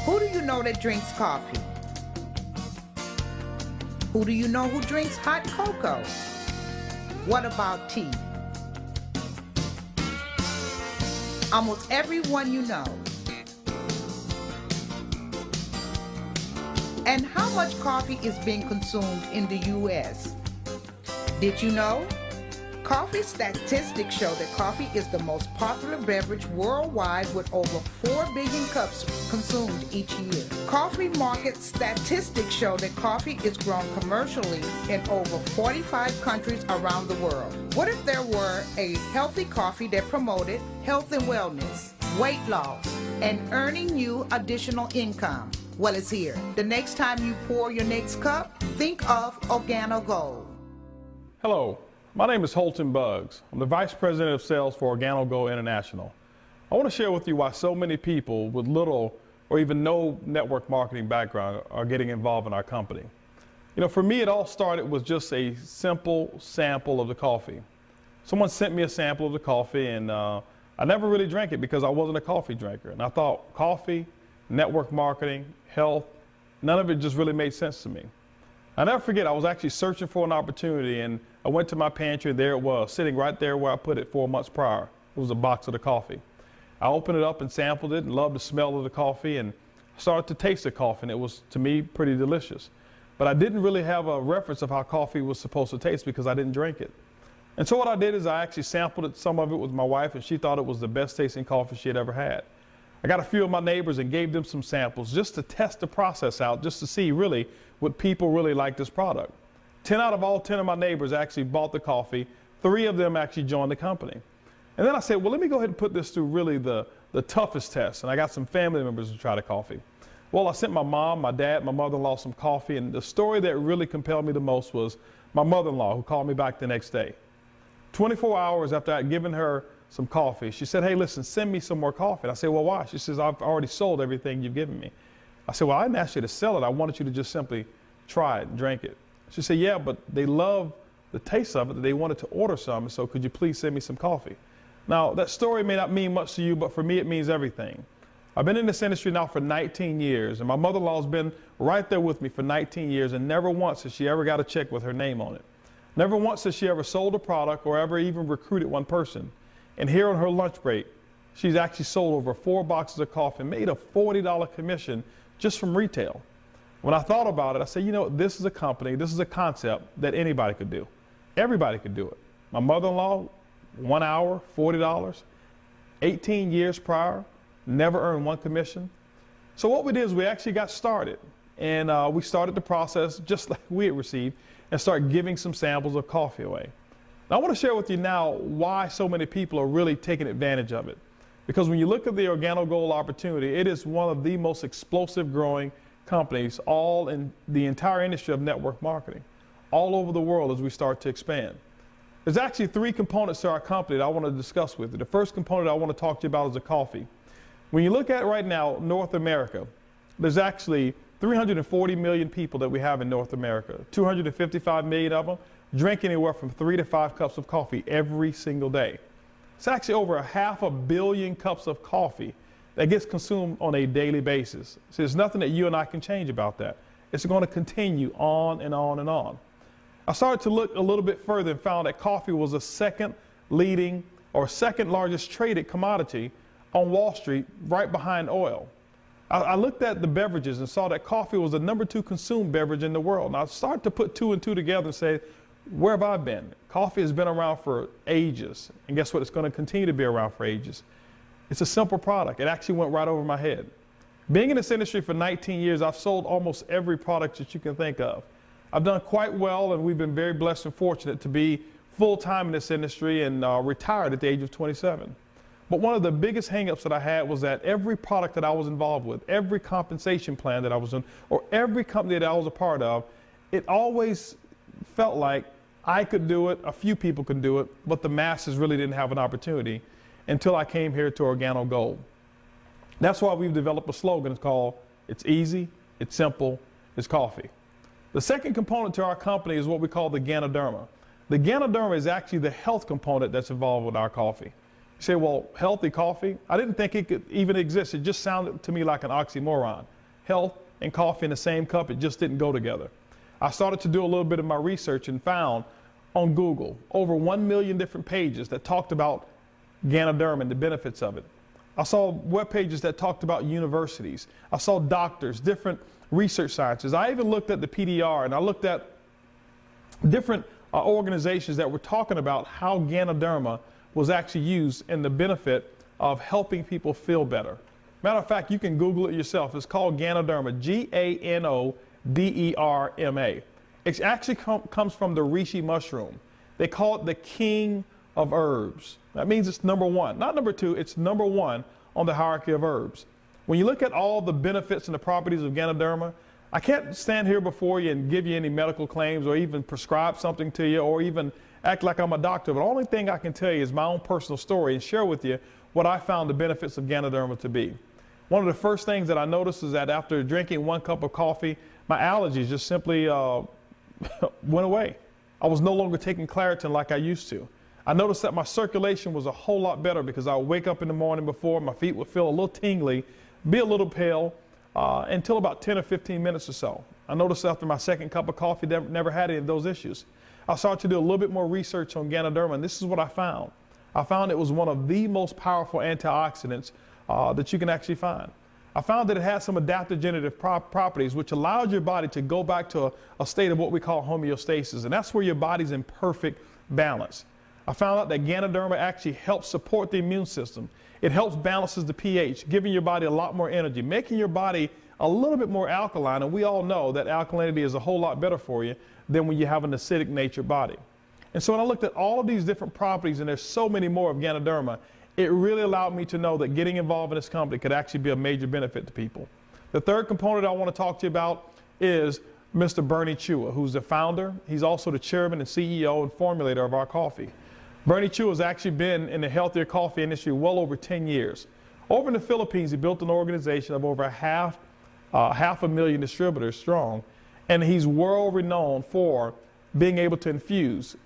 Who do you know that drinks coffee? Who do you know who drinks hot cocoa? What about tea? Almost everyone you know. And how much coffee is being consumed in the U.S.? Did you know? Coffee statistics show that coffee is the most popular beverage worldwide with over 4 billion cups consumed each year. Coffee market statistics show that coffee is grown commercially in over 45 countries around the world. What if there were a healthy coffee that promoted health and wellness, weight loss, and earning you additional income? Well, it's here. The next time you pour your next cup, think of Organo Gold. Hello. My name is Holton Buggs. I'm the Vice President of Sales for Organo Gold International. I want to share with you why so many people with little or even no network marketing background are getting involved in our company. You know, for me, it all started with just a simple sample of the coffee. Someone sent me a sample of the coffee, and I never really drank it because I wasn't a coffee drinker. And I thought coffee, network marketing, health, none of it just really made sense to me. I never forget, I was actually searching for an opportunity, and I went to my pantry, and there it was, sitting right there where I put it 4 months prior. It was a box of the coffee. I opened it up and sampled it and loved the smell of the coffee, and started to taste the coffee, and it was, to me, pretty delicious. But I didn't really have a reference of how coffee was supposed to taste because I didn't drink it. And so what I did is I actually sampled it, some of it with my wife, and she thought it was the best tasting coffee she had ever had. I got a few of my neighbors and gave them some samples just to test the process out, just to see really would people really like this product. 10 out of all 10 of my neighbors actually bought the coffee. 3 of them actually joined the company. And then I said, well, let me go ahead and put this through really the toughest test. And I got some family members to try the coffee. Well, I sent my mom, my dad, my mother-in-law some coffee. And the story that really compelled me the most was my mother-in-law, who called me back the next day. 24 hours after I'd given her some coffee, she said, hey, listen, send me some more coffee. And I said, well, why? She says, I've already sold everything you've given me. I said, well, I didn't ask you to sell it. I wanted you to just simply try it and drink it. She said, yeah, but they love the taste of it. They wanted to order some, so could you please send me some coffee? Now, that story may not mean much to you, but for me, it means everything. I've been in this industry now for 19 years, and my mother-in-law's been right there with me for 19 years, and never once has she ever got a check with her name on it. Never once has she ever sold a product or ever even recruited one person. And here on her lunch break, she's actually sold over 4 boxes of coffee and made a $40 commission just from retail. When I thought about it, I said, you know, this is a company, this is a concept that anybody could do. Everybody could do it. My mother-in-law, 1 hour, $40, 18 years prior, never earned 1 commission. So what we did is we actually got started, and we started the process just like we had received and started giving some samples of coffee away. Now I want to share with you now why so many people are really taking advantage of it. Because when you look at the Organo Gold opportunity, it is one of the most explosive growing companies all in the entire industry of network marketing, all over the world as we start to expand. There's actually 3 components to our company that I want to discuss with you. The first component I want to talk to you about is the coffee. When you look at right now, North America, there's actually 340 million people that we have in North America. 255 million of them drink anywhere from 3 to 5 cups of coffee every single day. It's actually over 500 million cups of coffee that gets consumed on a daily basis. So there's nothing that you and I can change about that. It's going to continue on and on and on. I started to look a little bit further and found that coffee was the second largest traded commodity on Wall Street, right behind oil. I looked at the beverages and saw that coffee was the #2 consumed beverage in the world. And I started to put 2 and 2 together and say, where have I been? Coffee has been around for ages. And guess what? It's going to continue to be around for ages. It's a simple product. It actually went right over my head. Being in this industry for 19 years, I've sold almost every product that you can think of. I've done quite well, and we've been very blessed and fortunate to be full-time in this industry and retired at the age of 27. But one of the biggest hang-ups that I had was that every product that I was involved with, every compensation plan that I was in, or every company that I was a part of, it always felt like I could do it, a few people could do it, but the masses really didn't have an opportunity until I came here to Organo Gold. That's why we've developed a slogan. It's called, it's easy, it's simple, it's coffee. The second component to our company is what we call the Ganoderma. The Ganoderma is actually the health component that's involved with our coffee. You say, well, healthy coffee? I didn't think it could even exist. It just sounded to me like an oxymoron. health and coffee in the same cup. It just didn't go together. I started to do a little bit of my research and found on Google over 1 million different pages that talked about Ganoderma and the benefits of it. I saw web pages that talked about universities. I saw doctors, different research scientists. I even looked at the PDR, and I looked at different organizations that were talking about how Ganoderma was actually used in the benefit of helping people feel better. Matter of fact, you can Google it yourself. It's called Ganoderma, Ganoderma. It actually comes from the reishi mushroom. They call it the king of herbs. That means it's number one, not number two, it's number one on the hierarchy of herbs. When you look at all the benefits and the properties of Ganoderma, I can't stand here before you and give you any medical claims or even prescribe something to you or even act like I'm a doctor. But the only thing I can tell you is my own personal story and share with you what I found the benefits of Ganoderma to be. One of the first things that I noticed is that after drinking 1 cup of coffee, my allergies just simply went away. I was no longer taking Claritin like I used to. I noticed that my circulation was a whole lot better because I would wake up in the morning before, my feet would feel a little tingly, be a little pale, until about 10 or 15 minutes or so. I noticed after my second cup of coffee, never had any of those issues. I started to do a little bit more research on Ganoderma, and this is what I found. I found it was one of the most powerful antioxidants that you can actually find. I found that it has some adaptogenitive properties which allows your body to go back to a state of what we call homeostasis, and that's where your body's in perfect balance. I found out that Ganoderma actually helps support the immune system. It helps balances the pH, giving your body a lot more energy, making your body a little bit more alkaline, and we all know that alkalinity is a whole lot better for you than when you have an acidic natured body. And so when I looked at all of these different properties, and there's so many more of Ganoderma, it really allowed me to know that getting involved in this company could actually be a major benefit to people. The third component I want to talk to you about is Mr. Bernie Chua, who's the founder. He's also the chairman and CEO and formulator of our coffee. Bernie Chua has actually been in the healthier coffee industry well over 10 years. Over in the Philippines, he built an organization of over half a million distributors strong, and he's world renowned for being able to infuse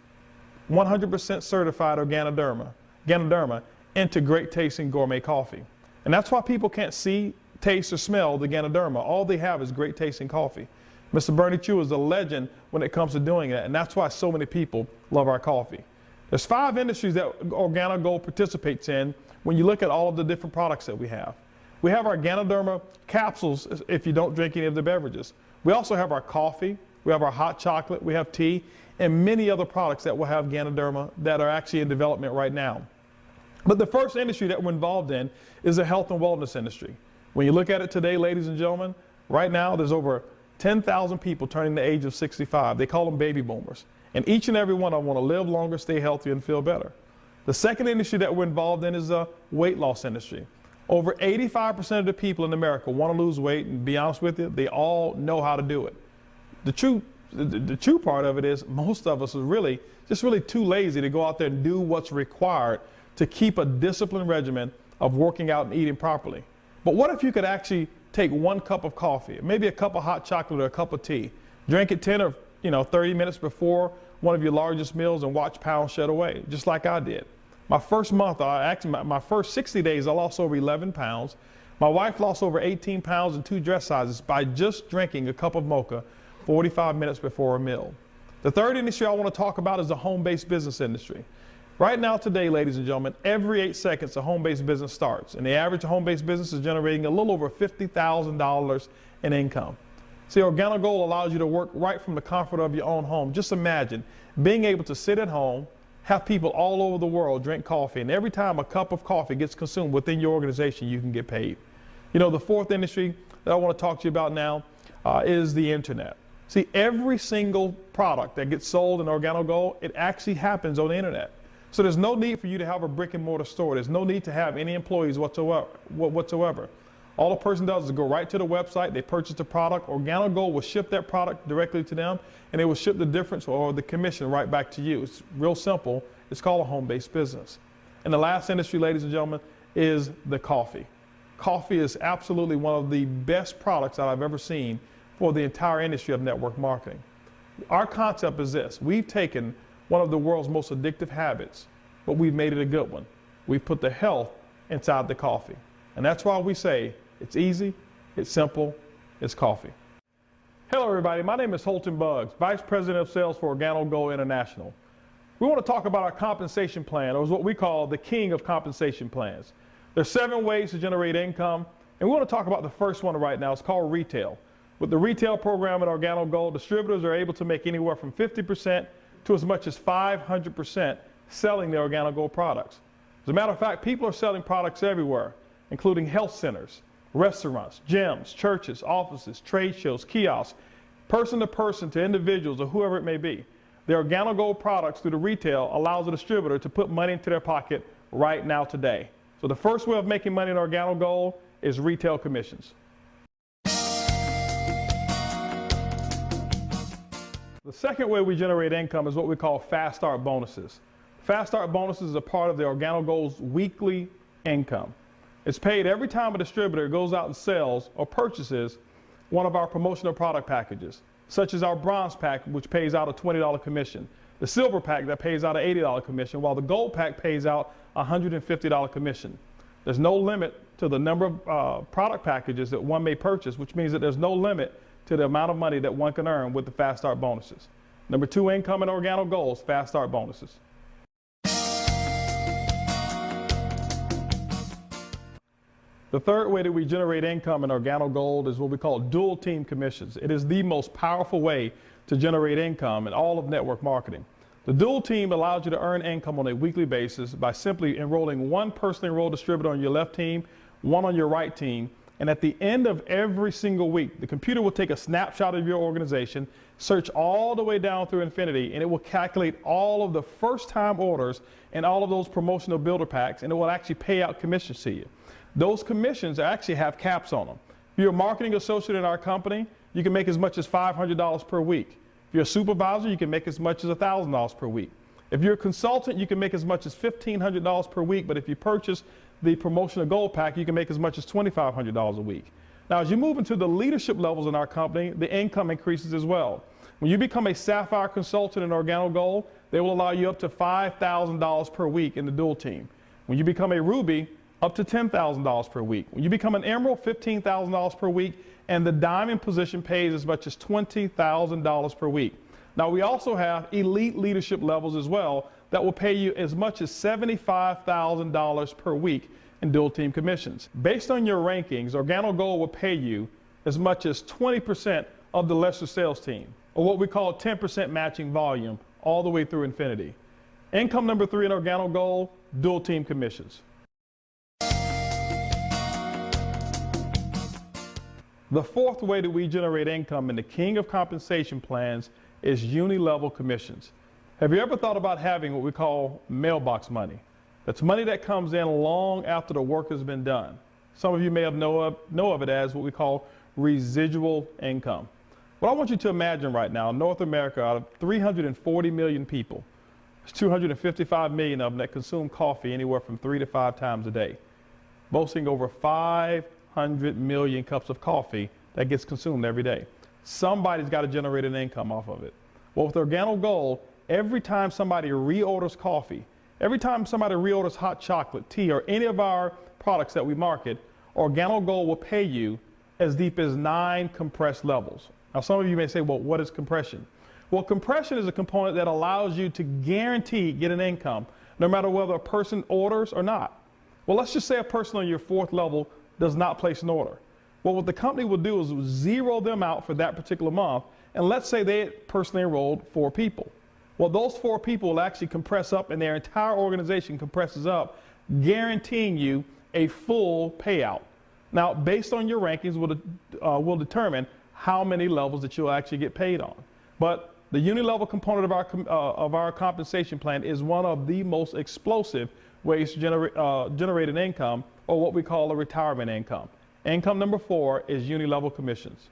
100% certified Ganoderma into great tasting gourmet coffee. And that's why people can't see, taste, or smell the Ganoderma. All they have is great tasting coffee. Mr. Bernie Chua is a legend when it comes to doing that, and that's why so many people love our coffee. There's 5 industries that OrganoGold participates in when you look at all of the different products that we have. We have our Ganoderma capsules if you don't drink any of the beverages. We also have our coffee, we have our hot chocolate, we have tea, and many other products that will have Ganoderma that are actually in development right now. But the first industry that we're involved in is the health and wellness industry. When you look at it today, ladies and gentlemen, right now there's over 10,000 people turning the age of 65. They call them baby boomers. And each and every one of them want to live longer, stay healthy, and feel better. The second industry that we're involved in is the weight loss industry. Over 85% of the people in America want to lose weight, and to be honest with you, they all know how to do it. The true part of it is most of us are just really too lazy to go out there and do what's required to keep a disciplined regimen of working out and eating properly. But what if you could actually take 1 cup of coffee, maybe a cup of hot chocolate or a cup of tea, drink it 10 or 30 minutes before one of your largest meals and watch pounds shed away, just like I did. My first month, my first 60 days, I lost over 11 pounds. My wife lost over 18 pounds and 2 dress sizes by just drinking a cup of mocha 45 minutes before a meal. The third industry I want to talk about is the home-based business industry. Right now today, ladies and gentlemen, every 8 seconds a home-based business starts, and the average home-based business is generating a little over $50,000 in income. See, OrganoGold allows you to work right from the comfort of your own home. Just imagine being able to sit at home, have people all over the world drink coffee, and every time a cup of coffee gets consumed within your organization, you can get paid. The fourth industry that I want to talk to you about now is the internet. See, every single product that gets sold in OrganoGold, it actually happens on the internet. So there's no need for you to have a brick and mortar store. There's no need to have any employees whatsoever. All the person does is go right to the website, they purchase the product, OrganoGold will ship that product directly to them, and they will ship the difference or the commission right back to you. It's real simple. It's called a home-based business. And the last industry, ladies and gentlemen, is the coffee. Coffee is absolutely one of the best products that I've ever seen for the entire industry of network marketing. Our concept is this. We've taken one of the world's most addictive habits, but we've made it a good one. We've put the health inside the coffee. And that's why we say it's easy, it's simple, It's coffee. Hello everybody, my name is Holton Buggs, Vice President of Sales for OrganoGo International. We want to talk about our compensation plan, or what we call the king of compensation plans. There's 7 ways to generate income, and we want to talk about the first one right now. It's called retail. With the retail program at OrganoGo, distributors are able to make anywhere from 50% to as much as 500% selling their OrganoGo products. As a matter of fact, people are selling products everywhere, including health centers, restaurants, gyms, churches, offices, trade shows, kiosks, person to person to individuals or whoever it may be. The OrganoGo products through the retail allows a distributor to put money into their pocket right now today. So the first way of making money in OrganoGo is retail commissions. The second way we generate income is what we call fast start bonuses. Fast start bonuses is a part of the OrganoGo's weekly income. It's paid every time a distributor goes out and sells or purchases one of our promotional product packages, such as our bronze pack, which pays out a $20 commission, the silver pack that pays out an $80 commission, while the gold pack pays out a $150 commission. There's no limit to the number of product packages that one may purchase, which means that there's no limit to the amount of money that one can earn with the fast start bonuses. Number 2 income in OrganoGo is fast start bonuses. The third way that we generate income in OrganoGo is what we call dual team commissions. It is the most powerful way to generate income in all of network marketing. The dual team allows you to earn income on a weekly basis by simply enrolling one personally enrolled distributor on your left team, one on your right team, and at the end of every single week, the computer will take a snapshot of your organization, search all the way down through infinity, and it will calculate all of the first-time orders and all of those promotional builder packs, and it will actually pay out commissions to you. Those commissions actually have caps on them. If you're a marketing associate in our company, you can make as much as $500 per week. If you're a supervisor, you can make as much as $1,000 per week. If you're a consultant, you can make as much as $1,500 per week, but if you purchase the promotional gold pack, you can make as much as $2,500 a week. Now, as you move into the leadership levels in our company, the income increases as well. When you become a Sapphire consultant in OrganoGo, they will allow you up to $5,000 per week in the dual team. When you become a Ruby, up to $10,000 per week. When you become an Emerald, $15,000 per week, and the Diamond position pays as much as $20,000 per week. Now, we also have elite leadership levels as well that will pay you as much as $75,000 per week in dual team commissions. Based on your rankings, OrganoGo will pay you as much as 20% of the lesser sales team, or what we call 10% matching volume, all the way through infinity. Income number 3 in OrganoGo, dual team commissions. The fourth way that we generate income in the king of compensation plans is uni-level commissions. Have you ever thought about having what we call mailbox money? That's money that comes in long after the work has been done. Some of you may know of it as what we call residual income. What I want you to imagine right now, in North America, out of 340 million people, there's 255 million of them that consume coffee anywhere from 3 to 5 times a day, boasting over 500 million cups of coffee that gets consumed every day. Somebody's got to generate an income off of it. Well, with OrganoGo, every time somebody reorders coffee, every time somebody reorders hot chocolate, tea, or any of our products that we market, OrganoGo will pay you as deep as 9 compressed levels. Now, some of you may say, well, what is compression? Well, compression is a component that allows you to guarantee get an income no matter whether a person orders or not. Well, let's just say a person on your 4th level does not place an order. Well, what the company will do is zero them out for that particular month, and let's say they personally enrolled 4 people. Well, those 4 people will actually compress up, and their entire organization compresses up, guaranteeing you a full payout. Now, based on your rankings, will determine how many levels that you'll actually get paid on. But the uni-level component of our compensation plan is one of the most explosive ways to generate an income, or what we call a retirement income. Income number 4 is uni-level commissions.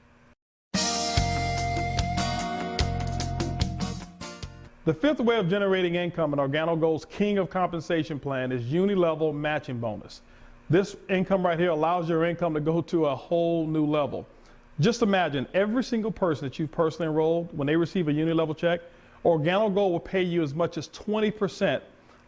The 5th way of generating income in OrganoGo's king of compensation plan is uni-level matching bonus. This income right here allows your income to go to a whole new level. Just imagine every single person that you've personally enrolled, when they receive a uni-level check, OrganoGo will pay you as much as 20%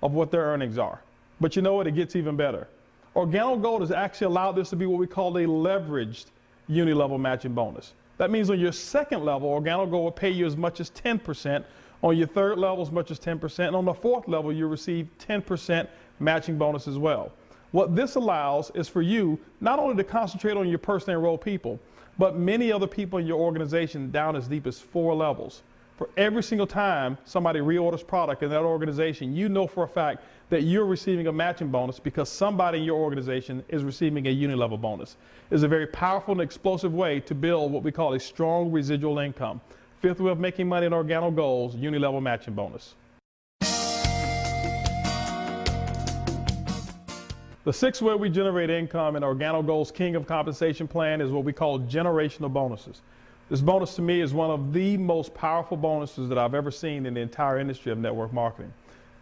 of what their earnings are. But you know what? It gets even better. OrganoGo has actually allowed this to be what we call a leveraged uni-level matching bonus. That means on your second level, OrganoGold will pay you as much as 10%. On your third level, as much as 10%. And on the fourth level, you receive 10% matching bonus as well. What this allows is for you not only to concentrate on your personally enrolled people, but many other people in your organization down as deep as 4 levels. For every single time somebody reorders product in that organization, you know for a fact that you're receiving a matching bonus because somebody in your organization is receiving a uni-level bonus. It's a very powerful and explosive way to build what we call a strong residual income. Fifth way of making money in OrganoGold's uni-level matching bonus. The sixth way we generate income in OrganoGold's King of Compensation plan is what we call generational bonuses. This bonus to me is one of the most powerful bonuses that I've ever seen in the entire industry of network marketing.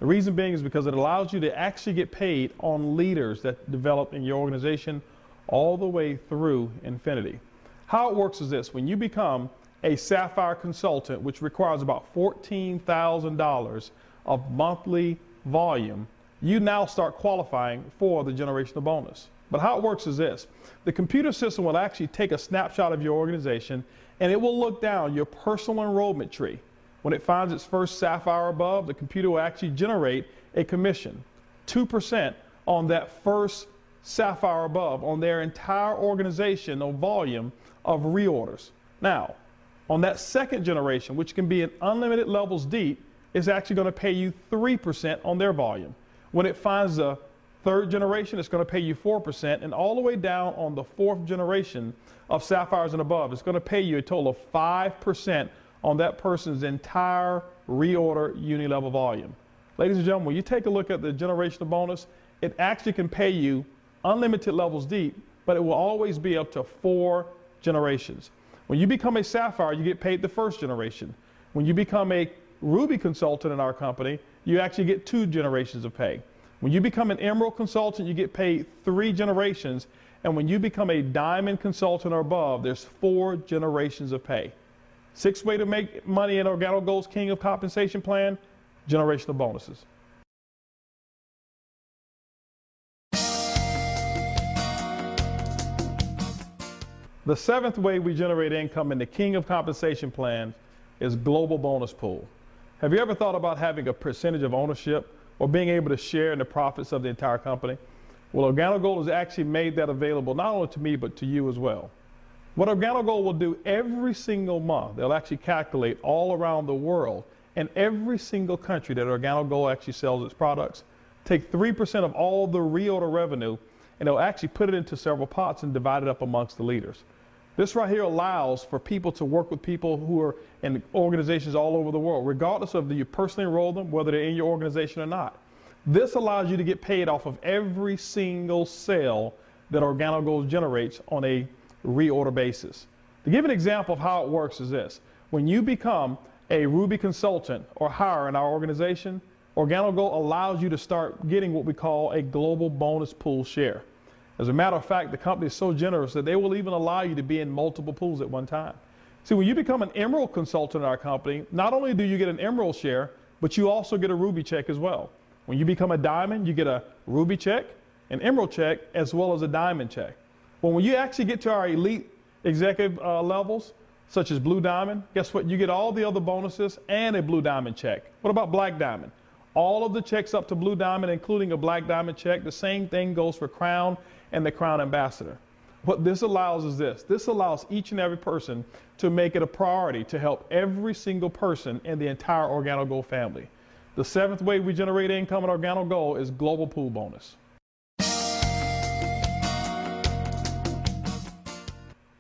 The reason being is because it allows you to actually get paid on leaders that develop in your organization all the way through infinity. How it works is this: when you become a Sapphire consultant, which requires about $14,000 of monthly volume, you now start qualifying for the generational bonus. But how it works is this: the computer system will actually take a snapshot of your organization and it will look down your personal enrollment tree. When it finds its first Sapphire above, the computer will actually generate a commission, 2% on that first Sapphire above on their entire organization or volume of reorders. Now, on that second generation, which can be at unlimited levels deep, it's actually going to pay you 3% on their volume. When it finds the third generation, it's going to pay you 4%, and all the way down on the fourth generation of Sapphires and above, it's going to pay you a total of 5% on that person's entire reorder uni-level volume. Ladies and gentlemen, when you take a look at the generational bonus, it actually can pay you unlimited levels deep, but it will always be up to 4 generations. When you become a Sapphire, you get paid the first generation. When you become a Ruby consultant in our company, you actually get 2 generations of pay. When you become an Emerald consultant, you get paid 3 generations. And when you become a Diamond consultant or above, there's 4 generations of pay. Sixth way to make money in OrganoGold's King of Compensation plan: generational bonuses. The seventh way we generate income in the King of Compensation plan is global bonus pool. Have you ever thought about having a percentage of ownership or being able to share in the profits of the entire company? Well, OrganoGold has actually made that available not only to me, but to you as well. What OrganoGold will do every single month, they'll actually calculate all around the world in every single country that OrganoGold actually sells its products, take 3% of all the reorder revenue, and they'll actually put it into several pots and divide it up amongst the leaders. This right here allows for people to work with people who are in organizations all over the world, regardless of whether you personally enroll them, whether they're in your organization or not. This allows you to get paid off of every single sale that OrganoGold generates on a reorder basis. To give an example of how it works is this: when you become a Ruby consultant or higher in our organization, OrganoGold allows you to start getting what we call a global bonus pool share. As a matter of fact, the company is so generous that they will even allow you to be in multiple pools at one time. See, when you become an Emerald consultant in our company, not only do you get an Emerald share, but you also get a Ruby check as well. When you become a Diamond, you get a Ruby check, an Emerald check, as well as a Diamond check. But when you actually get to our elite executive levels, such as Blue Diamond, guess what? You get all the other bonuses and a Blue Diamond check. What about Black Diamond? All of the checks up to Blue Diamond, including a Black Diamond check. The same thing goes for Crown and the Crown Ambassador. What this allows is this: this allows each and every person to make it a priority to help every single person in the entire OrganoGold family. The seventh way we generate income at OrganoGold is global pool bonus.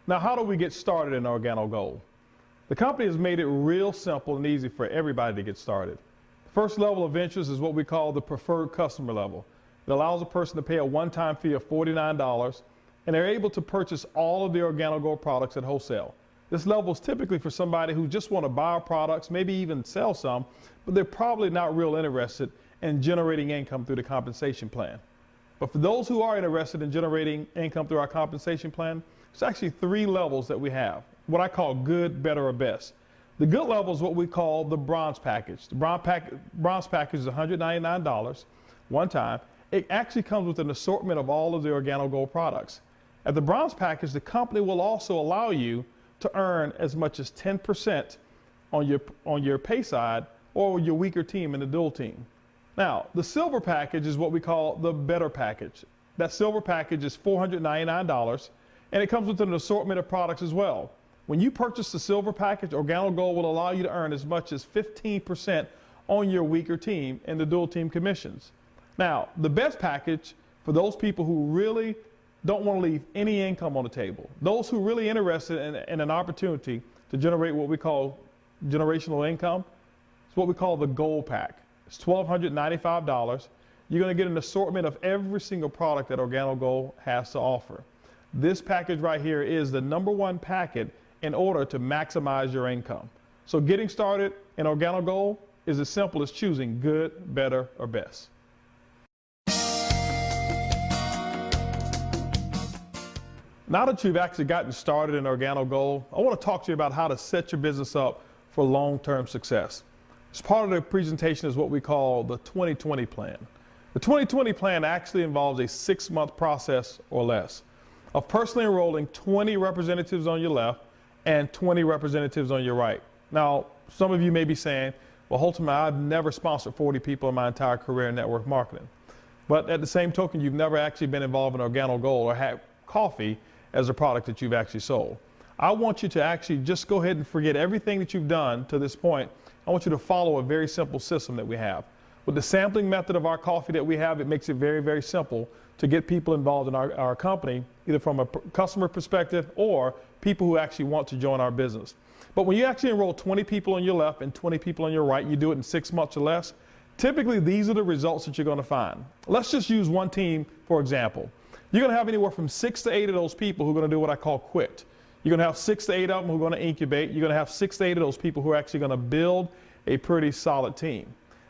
Now, how do we get started in OrganoGold? The company has made it real simple and easy for everybody to get started. The first level of interest is what we call the preferred customer level. It allows a person to pay a one-time fee of $49, and they're able to purchase all of the OrganoGold products at wholesale. This level is typically for somebody who just want to buy our products, maybe even sell some, but they're probably not real interested in generating income through the compensation plan. But for those who are interested in generating income through our compensation plan, there's actually 3 levels that we have, what I call good, better, or best. The good level is what we call the bronze package. The bronze package is $199 one time. It actually comes with an assortment of all of the OrganoGold products. At the bronze package, the company will also allow you to earn as much as 10% on your pay side or your weaker team in the dual team. Now, the silver package is what we call the better package. That silver package is $499, and it comes with an assortment of products as well. When you purchase the silver package, Organo Gold will allow you to earn as much as 15% on your weaker team in the dual team commissions. Now, the best package for those people who really don't want to leave any income on the table, those who are really interested in an opportunity to generate what we call generational income, it's what we call the gold pack. It's $1,295. You're going to get an assortment of every single product that Organo Gold has to offer. This package right here is the #1 packet in order to maximize your income. So getting started in Organo Gold is as simple as choosing good, better, or best. Now that you've actually gotten started in Organo Gold, I want to talk to you about how to set your business up for long-term success. As part of the presentation is what we call the 2020 plan. The 2020 plan actually involves a 6-month process or less of personally enrolling 20 representatives on your left and 20 representatives on your right. Now, some of you may be saying, well, Holton, I've never sponsored 40 people in my entire career in network marketing. But at the same token, you've never actually been involved in Organo Gold or had coffee as a product that you've actually sold. I want you to actually just go ahead and forget everything that you've done to this point. I want you to follow a very simple system that we have. With the sampling method of our coffee that we have, it makes it very, very simple to get people involved in our company, either from a customer perspective or people who actually want to join our business. But when you actually enroll 20 people on your left and 20 people on your right, you do it in 6 months or less, typically these are the results that you're going to find. Let's just use one team, for example. You're going to have anywhere from 6 to 8 of those people who are going to do what I call quit. You're going to have 6 to 8 of them who are going to incubate. You're going to have 6 to 8 of those people who are actually going to build a pretty solid team.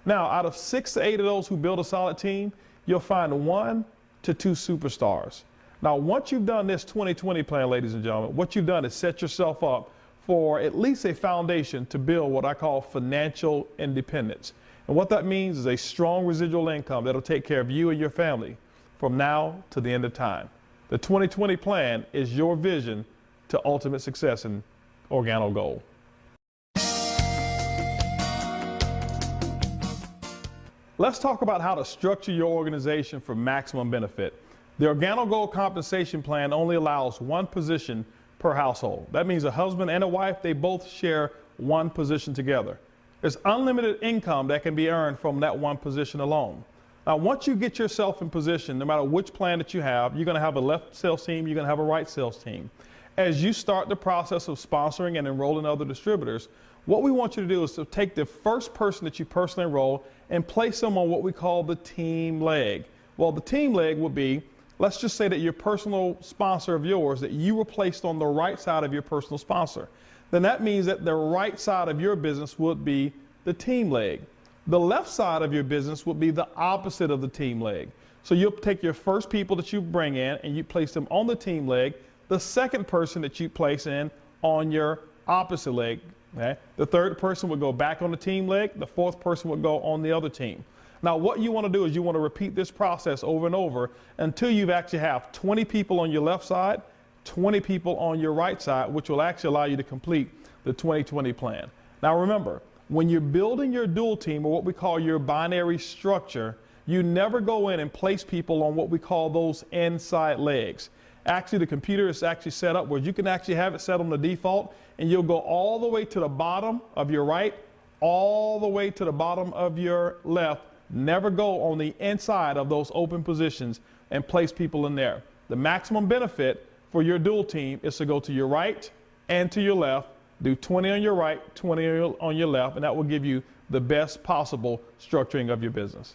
Now, out of 6 to 8 of those who build a solid team, you'll find 1 to 2 superstars. Now, once you've done this 2020 plan, ladies and gentlemen, what you've done is set yourself up for at least a foundation to build what I call financial independence. And what that means is a strong residual income that'll take care of you and your family from now to the end of time. The 2020 plan is your vision to ultimate success in Organo Gold. Let's talk about how to structure your organization for maximum benefit. The Organo Gold compensation plan only allows 1 position per household. That means a husband and a wife, they both share 1 position together. There's unlimited income that can be earned from that 1 position alone. Now, once you get yourself in position, no matter which plan that you have, you're going to have a left sales team, you're going to have a right sales team. As you start the process of sponsoring and enrolling other distributors, what we want you to do is to take the first person that you personally enroll and place them on what we call the team leg. Well, the team leg would be, let's just say that your personal sponsor of yours, that you were placed on the right side of your personal sponsor. Then that means that the right side of your business would be the team leg. The left side of your business would be the opposite of the team leg. So you'll take your first people that you bring in and you place them on the team leg, the second person that you place in on your opposite leg. Okay? The third person would go back on the team leg, the fourth person would go on the other team. Now what you want to do is you want to repeat this process over and over until you actually have 20 people on your left side, 20 people on your right side, which will actually allow you to complete the 2020 plan. Now remember, when you're building your dual team, or what we call your binary structure, you never go in and place people on what we call those inside legs. Actually, the computer is actually set up where you can actually have it set on the default, and you'll go all the way to the bottom of your right, all the way to the bottom of your left. Never go on the inside of those open positions and place people in there. The maximum benefit for your dual team is to go to your right and to your left, do 20 on your right, 20 on your left, and that will give you the best possible structuring of your business.